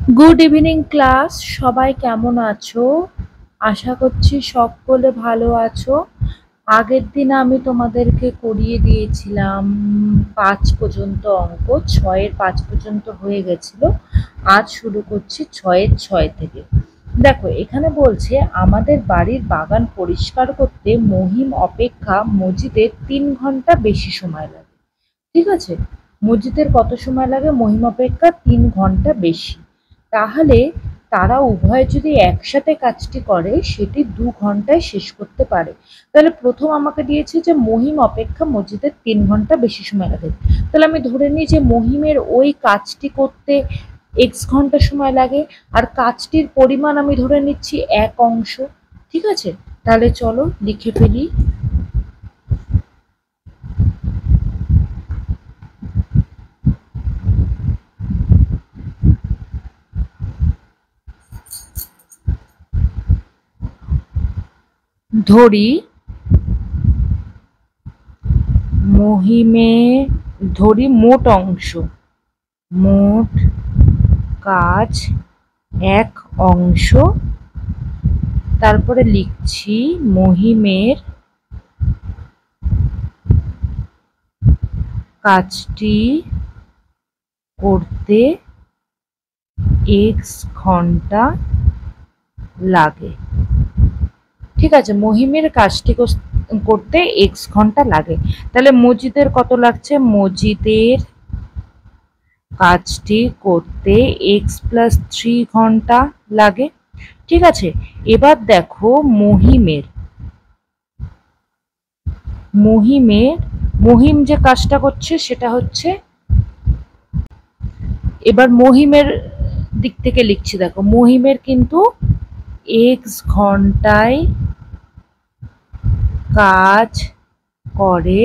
Good evening class, সবাই কেমন আছো? আশা করছি সকলে ভালো আছো। আগের দিন আমি তোমাদেরকে করিয়ে দিয়েছিলাম 5 পর্যন্ত অঙ্ক, 6-এর 5 পর্যন্ত হয়ে গেছিল। আজ শুরু করছি 6-এর 6 থেকে। দেখো এখানে বলছে আমাদের বাড়ির বাগান পরিষ্কার করতে মহিম অপেক্ষা মজিদের 3 ঘন্টা বেশি সময় লাগে। ঠিক আছে, মসজিদের কত সময় লাগে? মহিম অপেক্ষা 3 ঘন্টা বেশি। তাহলে তারা উভয়ে যদি একসাথে কাজটি করে সেটি 2 ঘন্টায় শেষ করতে পারে। তাহলে প্রথম আমাকে দিয়েছে যে মহিম অপেক্ষা মসজিদের 3 ঘন্টা বেশি সময় লাগে। তাহলে আমি ধরে নিই যে মহিমের ওই কাজটি করতে x ঘন্টা সময় লাগে, আর কাজটির পরিমাণ আমি ধরে নিচ্ছি 1 অংশ। ঠিক আছে, তাহলে চলো লিখে ফেলি। ধরি মোট অংশ, মোট কাজ 1 অংশ। তারপরে লিখছি মহিমের কাজটি করতে x ঘন্টা লাগে। ঠিক আছে, মহিমের কাজটি করতে x ঘন্টা লাগে। তাহলে মজিদের কত লাগছে? মজিদের কাজটি করতে x + 3 ঘন্টা লাগে। ঠিক আছে, এবার দেখো মহিম যে কাজটা করছে সেটা হচ্ছে, এবার মহিমের দিক থেকে লিখছি। দেখো মহিমের কিন্তু x ঘন্টায় কাজ করে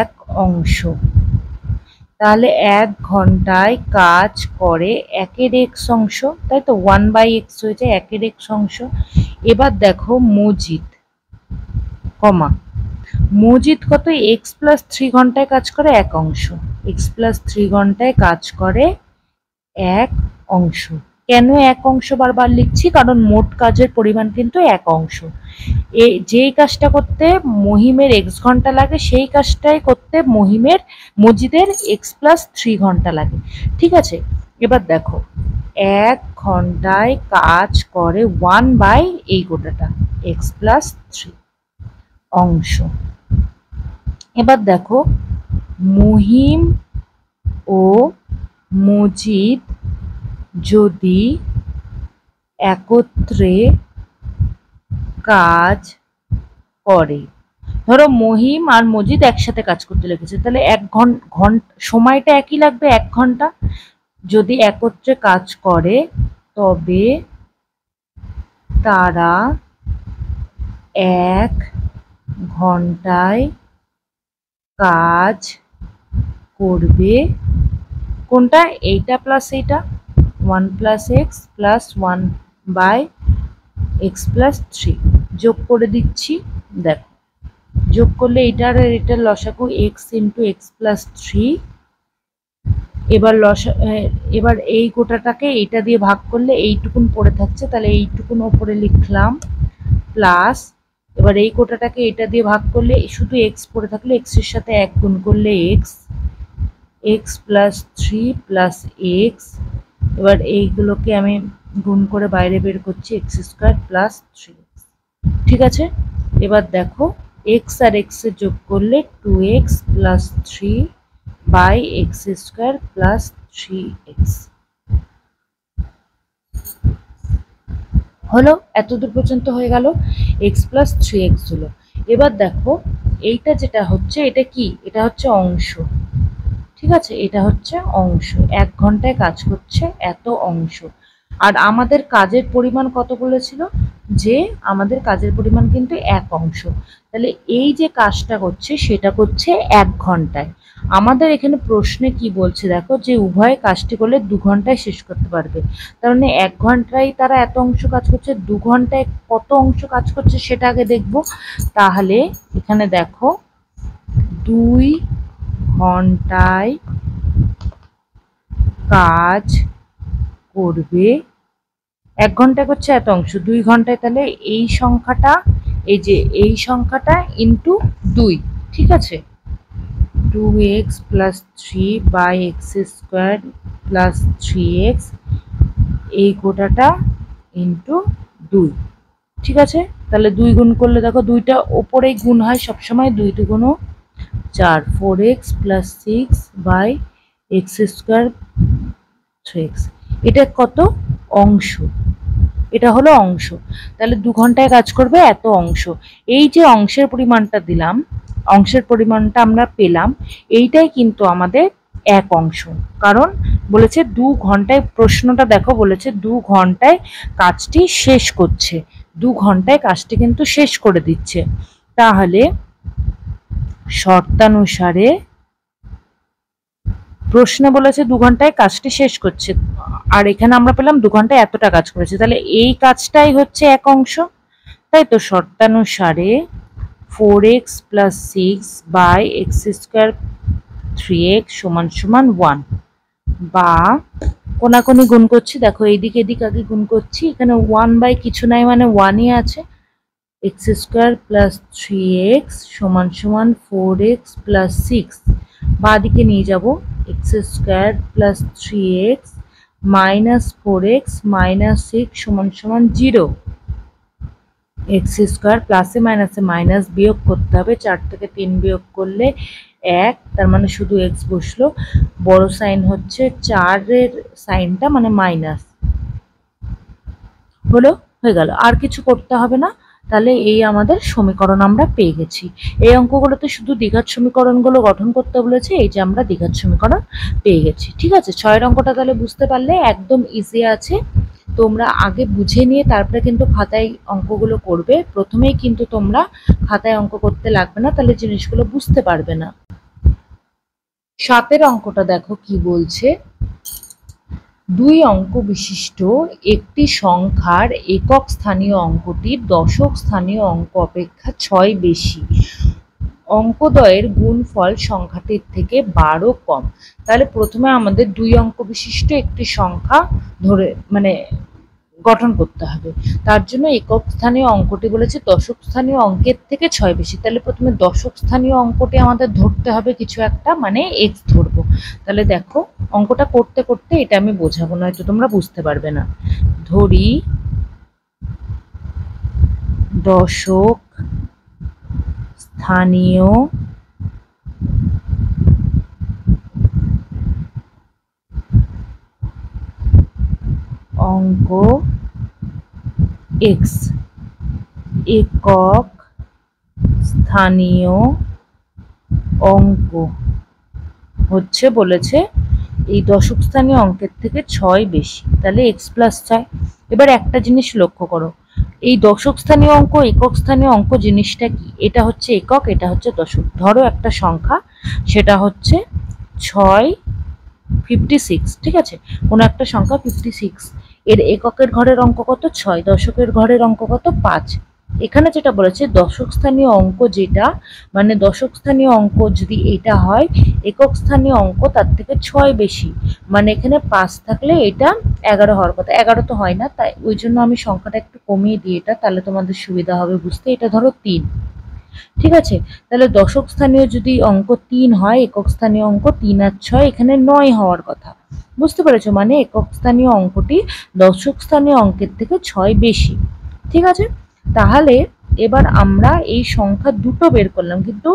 1 অংশ, তাহলে 1 ঘন্টায় কাজ করে 1-এর x অংশ, তাই তো 1/x হয়ে যায় 1-এর x অংশ। এবার দেখো মজিদ কত? x + 3 ঘন্টায় কাজ করে 1 অংশ, x + 3 ঘন্টায় কাজ করে 1 অংশ। কেন 1 অংশ বারবার লিখছি? কারণ মোট কাজের পরিমাণ কিন্তু 1 অংশ। যেই কাজটা করতে মহিমের x ঘন্টা লাগে সেই কাজটাই করতে মজিদের x + 3 ঘন্টা লাগে। ঠিক আছে, এবার দেখো 1 ঘন্টায় কাজ করে 1/, এই গোটাটা x + 3 অংশ। এবার দেখো মহিম ও মজিদ যদি একত্রে কাজ করে, ধরো মহিম আর মজিদ একসাথে কাজ করতে লেগেছে, তাহলে 1 ঘন্টা সময়টা একই লাগবে, 1 ঘন্টা। যদি একত্রে কাজ করে তবে তারা 1 ঘন্টায় কাজ করবে। কোনটা? এইটা প্লাস এইটা, 1 + x + 1/x + 3 যোগ করে দিচ্ছি। দেখো যোগ করলে এটার আর এটার লসাগু x × x + 3। এবার এই গোটাটাকে এইটা দিয়ে ভাগ করলে এইটুকুন পড়ে থাকছে, তাহলে এইটুকুন ওপরে লিখলাম প্লাস, এবার এই গোটাটাকে এটা দিয়ে ভাগ করলে শুধু x পড়ে থাকলে x এর সাথে 1 গুণ করলে x + 3 + x। এবার এইগুলোকে আমি গুণ করে বাইরে বের করছি, x² + 3x। ঠিক আছে, এবার দেখো x আর x এর যোগ করলে 2x + 3/x² + 3x হলো। এতদূর পর্যন্ত হয়ে গেল, x + 3x হলো। এবার দেখো এইটা যেটা হচ্ছে, এটা কি? এটা হচ্ছে অংশ। ঠিক আছে, এটা হচ্ছে অংশ, 1 ঘন্টায় কাজ করছে এত অংশ। আর আমাদের কাজের পরিমাণ কত বলেছিল? যে আমাদের কাজের পরিমাণ কিন্তু 1 অংশ। তাহলে এই যে কাজটা করছে সেটা করছে 1 ঘন্টায়। আমাদের এখানে প্রশ্নে কি বলছে দেখো, যে উভয় কাজটি করলে 2 ঘন্টায় শেষ করতে পারবে। তার মানে 1 ঘন্টায় তারা এত অংশ কাজ করছে, 2 ঘন্টায় কত অংশ কাজ করছে সেটা আগে দেখব। তাহলে এখানে দেখো 2 ঘন্টায় কাজ করবে 1 ঘন্টায় করছে এত অংশ, 2 ঘন্টায় তাহলে এই সংখ্যাটা, এই যে এই সংখ্যাটা ইন্টু 2, ঠিক আছে? 2x plus 3 by x square plus 3x এই গোটাটা ইন্টু 2, ঠিক আছে? তাহলে 2 গুণ করলে দেখো 2টা ওপরেই গুণ হয় সবসময়, 2 দুগুণ 4, 4x plus 6 by x square 3x। এটা কত? অংশ, এটা হলো অংশ। তাহলে 2 ঘন্টায় কাজ করবে এত অংশ। এই যে অংশের পরিমাণটা দিলাম, অংশের পরিমাণটা আমরা পেলাম, এইটাই কিন্তু আমাদের এক অংশ। কারণ বলেছে 2 ঘন্টায়, প্রশ্নটা দেখো বলেছে 2 ঘন্টায় কাজটি শেষ করছে, 2 ঘন্টায় কাজটি কিন্তু শেষ করে দিচ্ছে। তাহলে শর্তানুসারে প্রশ্নে বলেছে 2 ঘন্টায় কাজটি শেষ করছে, আর এখানে আমরা পেলাম 2 ঘন্টায় এতটা কাজ করেছে, তাহলে এই কাজটাই হচ্ছে এক অংশ, তাই তো? শর্তানুসারে 4x plus 6 by x square 3x সমান সমান 1, বা কোনাকুনি গুণ করছি, দেখো এইদিকে এদিক আগে গুণ করছি, এখানে 1 বাই কিছু নাই মানে 1ই আছে, এক্স স্কোয়ার প্লাস 3x সমান সমান 4x প্লাস 6, বাঁ দিকে নিয়ে যাব, x square plus 3x minus 4x minus 6 সমান সমান 0। এক্স স্কোয়ার প্লাসে মাইনাসে মাইনাস বিয়োগ করতে হবে, 4 থেকে 3 বিয়োগ করলে 1, তার মানে শুধু এক্স বসলো, বড় সাইন হচ্ছে 4-এর সাইনটা মানে মাইনাস হলো, হয়ে গেল, আর কিছু করতে হবে না। তাহলে এই আমাদের সমীকরণ আমরা পেয়ে গেছি। এই অঙ্কগুলোতে শুধু দ্বিঘাত সমীকরণগুলো গঠন করতে বলেছে, এই যে আমরা দ্বিঘাত সমীকরণ পেয়ে গেছি, ঠিক আছে? 6-এর অঙ্কটা তাহলে বুঝতে পারলে একদম ইজি আছে, তোমরা আগে বুঝে নিয়ে তারপরে কিন্তু খাতায় অঙ্কগুলো করবে, প্রথমেই কিন্তু তোমরা খাতায় অঙ্ক করতে লাগবে না, তাহলে জিনিসগুলো বুঝতে পারবে না। 7-এর অঙ্কটা দেখো কি বলছে, 2 অঙ্ক বিশিষ্ট একটি সংখ্যার একক স্থানীয় অঙ্কটির দশক স্থানীয় অঙ্ক অপেক্ষা 6 বেশি, অঙ্কদ্বয়ের গুণফল সংখ্যাটির থেকে 12 কম। তাহলে প্রথমে আমাদের 2 অঙ্ক বিশিষ্ট একটি সংখ্যা ধরে মানে গঠন করতে হবে, তার জন্য একক স্থানীয় অঙ্কটি বলেছে দশক স্থানীয় অঙ্কের থেকে 6 বেশি। তাহলে প্রথমে দশক স্থানীয় অঙ্কটি আমাদের ধরতে হবে কিছু একটা, মানে এক্স ধরবো। তাহলে দেখো অঙ্কটা করতে করতে এটা আমি বোঝাবো, নয়তো তোমরা বুঝতে পারবে না। ধরি দশক স্থানীয় অঙ্ক এক্স, একক স্থানীয় অঙ্ক হচ্ছে বলেছে এই দশক স্থানীয় অঙ্কের থেকে 6 বেশি, তাহলে এক্স প্লাস 6। এবার একটা জিনিস লক্ষ্য করো, এই দশক স্থানীয় অঙ্ক একক স্থানীয় অঙ্ক জিনিসটা কি? এটা হচ্ছে একক, এটা হচ্ছে দশক। ধরো একটা সংখ্যা, সেটা হচ্ছে 56, ঠিক আছে? কোনো একটা সংখ্যা 56, এর এককের ঘরের অঙ্ক কত? 6, দশকের ঘরের অঙ্ক কত? 5। এখানে যেটা বলেছে দশক স্থানীয় অঙ্ক যেটা, মানে দশক স্থানীয় অঙ্ক যদি এটা হয়, একক স্থানীয় অঙ্ক তার থেকে 6 বেশি, মানে এখানে 5 থাকলে এটা 11 হওয়ার কথা, 11 তো হয় না, তাই ওই জন্য আমি সংখ্যাটা একটু কমিয়ে দিই, এটা তাহলে তোমাদের সুবিধা হবে বুঝতে। এটা ধরো 3, ঠিক আছে? তাহলে দশক স্থানীয় যদি অঙ্ক 3 হয়, একক স্থানীয় অঙ্ক 3 আর 6 এখানে 9 হওয়ার কথা, বুঝতে পেরেছো? মানে একক স্থানীয় অঙ্কটি দশক স্থানীয় অঙ্কের থেকে 6 বেশি, ঠিক আছে? তাহলে এবার আমরা এই সংখ্যা দুটো বের করলাম, কিন্তু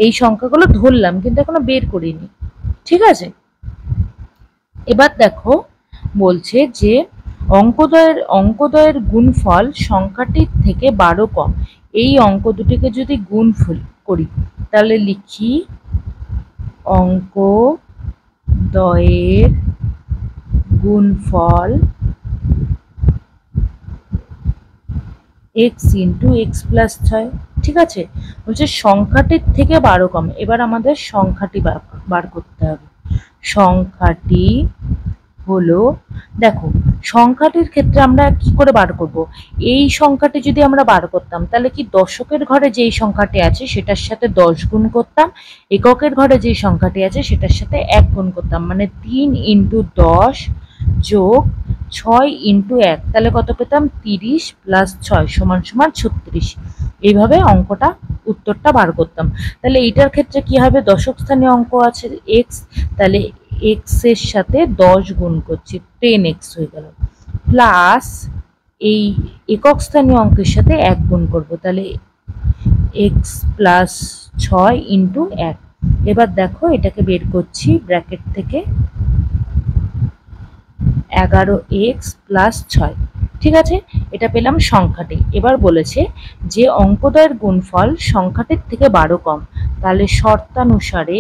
এই সংখ্যাগুলো ধরলাম কিন্তু এখনো বের করিনি, ঠিক আছে? এবার দেখো বলছে যে অঙ্কদ্বয়ের গুণফল সংখ্যাটির থেকে 12 কম। এই অঙ্ক দুটিকে যদি গুণফল করি, তাহলে লিখি অঙ্কদ্বয়ের গুণফল x ইন্টু এক্স প্লাস 6, ঠিক আছে? বলছে সংখ্যাটির থেকে 12 কম। এবার আমাদের সংখ্যাটি বার করতে হবে। সংখ্যাটি হলো, দেখো সংখ্যাটির ক্ষেত্রে আমরা কি করে বার করব? এই সংখ্যাটি যদি আমরা বার করতাম, তাহলে কি দশকের ঘরে যেই সংখ্যাটি আছে সেটার সাথে 10 গুণ করতাম, এককের ঘরে যেই সংখ্যাটি আছে সেটার সাথে 1 গুণ করতাম, মানে 3 ইন্টু 10 যোগ 6 ইন্টু 1 তাহলে কত পেতাম, 30 প্লাস 6 সমান সমান 36। এইভাবে অঙ্কটা উত্তরটা বার করতাম। তাহলে এইটার ক্ষেত্রে কি হবে, দশক স্থানীয় অঙ্ক আছে এক্স, তাহলে এক্স এর সাথে 10 গুণ করছি, 10x হয়ে গেল, প্লাস এই একক স্থানীয় অঙ্কের সাথে 1 গুণ করবো, তাহলে এক্স প্লাস 6 ইন্টু 1। এবার দেখো এটাকে বের করছি ব্র্যাকেট থেকে, 11x প্লাস 6। ঠিক আছে, এটা পেলাম সংখ্যাটি। এবার বলেছে যে অঙ্কদ্বয়ের গুণফল সংখ্যাটির থেকে 12 কম, তাহলে শর্তানুসারে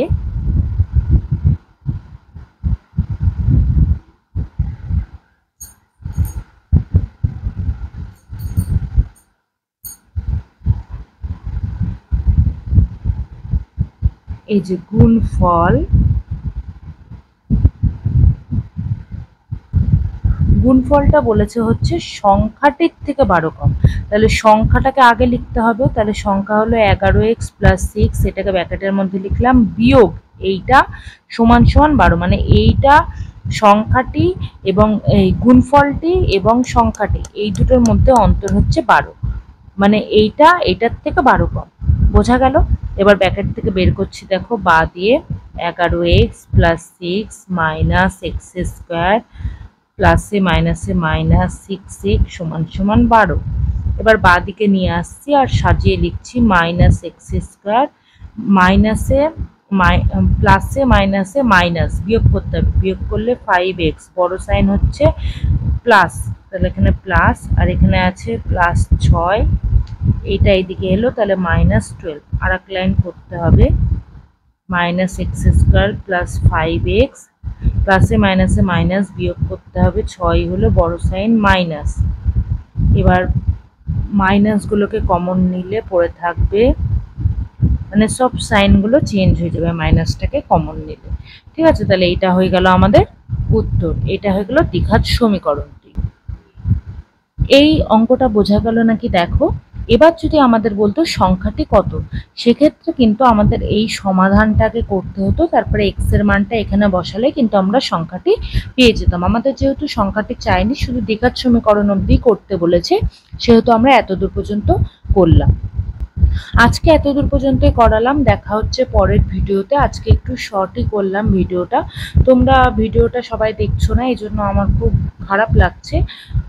এই যে গুণফলটা বলেছে হচ্ছে সংখ্যাটির থেকে 12 কম, তাহলে সংখ্যাটাকে আগে লিখতে হবে। তাহলে সংখ্যা হলো 11x প্লাস 6, এটাকে ব্র্যাকেটের মধ্যে লিখলাম, বিয়োগ এইটা সমান সমান 12, মানে এইটা সংখ্যাটি এবং এই গুণফলটি এবং সংখ্যাটি এই দুটোর মধ্যে অন্তর হচ্ছে 12, মানে এইটা এটার থেকে 12 কম। বোঝা গেল? এবার ব্র্যাকেট থেকে বের করছি, দেখো বা দিয়ে 11x plus 6 minus x square প্লাসে মাইনাসে মাইনাস 6x সমান সমান 12। এবার বা দিকে নিয়ে আসছি আর সাজিয়ে লিখছি মাইনাস এক্স স্কোয়ার, মাইনাসে প্লাসে মাইনাসে মাইনাস, বিয়োগ করতে হবে, বিয়োগ করলে 5x, বড় সাইন হচ্ছে প্লাস, তাহলে এখানে প্লাস, আর এখানে আছে প্লাস 6, এইটা এইদিকে এলো, তাহলে -12। আর এক লাইন করতে হবে, minus x square plus 5x, প্লাসে মাইনাসে মাইনাস, বিয়োগ করতে হবে, 6 হলো বড় সাইন মাইনাস। এবার মাইনাসগুলোকে কমন নিলে পড়ে থাকবে, মানে সব সাইনগুলো চেঞ্জ হয়ে যাবে মাইনাসটাকে কমন নিলে। ঠিক আছে, তাহলে এইটা হয়ে গেল আমাদের উত্তর, এটা হয়ে গেল দ্বিঘাত সমীকরণটি। এই অঙ্কটা বোঝা গেল নাকি দেখো। এবার যদি আমাদের বলতো সংখ্যাটি কত, সেক্ষেত্রে কিন্তু আমাদের এই সমাধানটাকে করতে হতো, তারপরে এক্স এর মানটা এখানে বসালে কিন্তু আমরা সংখ্যাটি পেয়ে যেতাম। আমাদের যেহেতু সংখ্যাটি চাইনি, শুধু দ্বিঘাত সমীকরণ অবধি করতে বলেছে, সেহেতু আমরা এতদূর পর্যন্ত করলাম। আজকে এতদূর পর্যন্তই করালাম, দেখা হচ্ছে পরের ভিডিওতে। আজকে একটু শর্টই করলাম ভিডিওটা, তোমরা ভিডিওটা সবাই দেখছো না, এই জন্য আমার খুব খারাপ লাগছে।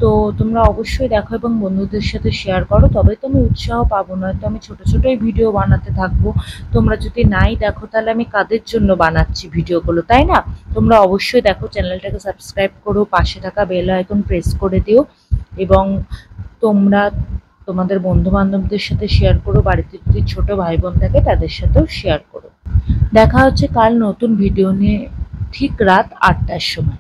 তো তোমরা অবশ্যই দেখো এবং বন্ধুদের সাথে শেয়ার করো, তবে তো আমি উৎসাহ পাবো, নয়তো আমি ছোটো ছোটোই ভিডিও বানাতে থাকবো। তোমরা যদি নাই দেখো তাহলে আমি কাদের জন্য বানাচ্ছি ভিডিওগুলো, তাই না? তোমরা অবশ্যই দেখো, চ্যানেলটাকে সাবস্ক্রাইব করো, পাশে থাকা বেল আইকন প্রেস করে দিও, এবং তোমরা তোমাদের বন্ধু বান্ধবদের সাথে শেয়ার করো, বাড়িতে যদি ছোট ভাই বোন থাকে তাদের সাথেও শেয়ার করো। দেখা হচ্ছে কাল নতুন ভিডিও নিয়ে, ঠিক রাত 8টার সময়।